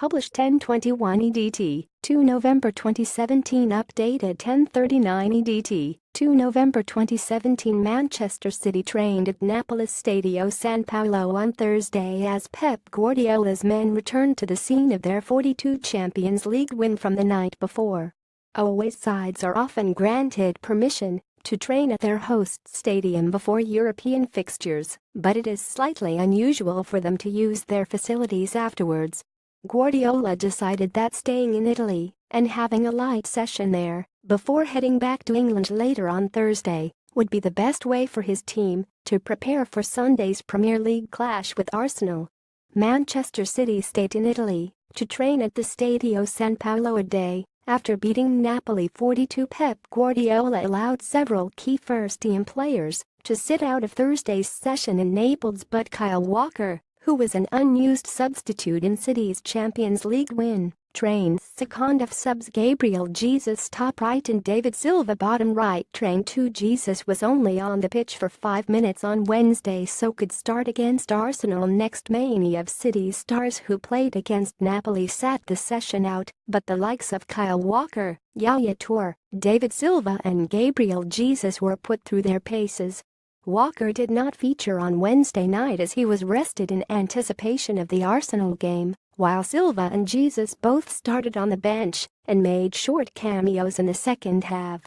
published 10:21 EDT, 2 November 2017 updated 10:39 EDT, 2 November 2017 Manchester City trained at Napolis Stadio San Paolo on Thursday as Pep Guardiola's men returned to the scene of their 42 Champions League win from the night before. Away sides are often granted permission to train at their host stadium before European fixtures, but it is slightly unusual for them to use their facilities afterwards. Guardiola decided that staying in Italy and having a light session there before heading back to England later on Thursday would be the best way for his team to prepare for Sunday's Premier League clash with Arsenal. Manchester City stayed in Italy to train at the Stadio San Paolo a day after beating Napoli 42. Pep Guardiola allowed several key first-team players to sit out of Thursday's session in Naples, but Kyle Walker, who was an unused substitute in City's Champions League win, trained. Secondhalf subs Gabriel Jesus top right and David Silva bottom right trained too. Jesus was only on the pitch for 5 minutes on Wednesday so could start against Arsenal next. Many of City's stars who played against Napoli sat the session out, but the likes of Kyle Walker, Yaya Toure, David Silva and Gabriel Jesus were put through their paces. Walker did not feature on Wednesday night as he was rested in anticipation of the Arsenal game, while Silva and Jesus both started on the bench and made short cameos in the second half.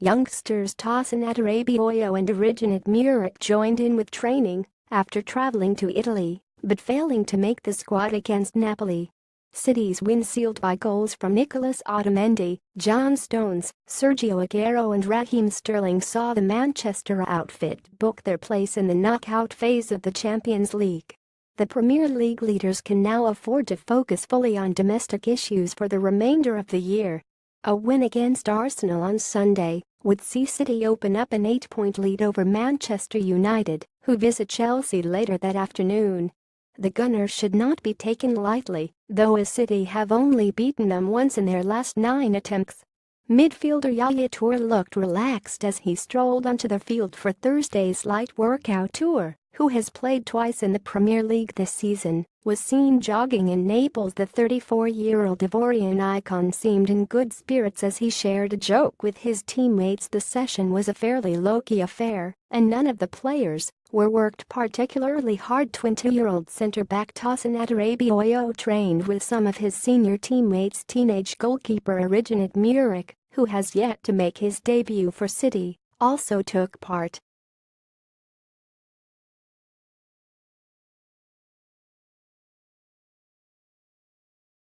Youngsters Tosin Adarabioyo and Originate Muric joined in with training after traveling to Italy, but failing to make the squad against Napoli. City's win sealed by goals from Nicolas Otamendi, John Stones, Sergio Aguero and Raheem Sterling saw the Manchester outfit book their place in the knockout phase of the Champions League. The Premier League leaders can now afford to focus fully on domestic issues for the remainder of the year. A win against Arsenal on Sunday would see City open up an 8-point lead over Manchester United, who visit Chelsea later that afternoon. The Gunners should not be taken lightly, though as City have only beaten them once in their last 9 attempts. Midfielder Yaya Toure looked relaxed as he strolled onto the field for Thursday's light workout. Toure, who has played twice in the Premier League this season, was seen jogging in Naples. The 34-year-old Ivorian icon seemed in good spirits as he shared a joke with his teammates. The session was a fairly low-key affair, and none of the players were worked particularly hard. 20-year-old centre-back Tosin Adarabioyo trained with some of his senior teammates. Teenage goalkeeper Originate Muric, who has yet to make his debut for City, also took part.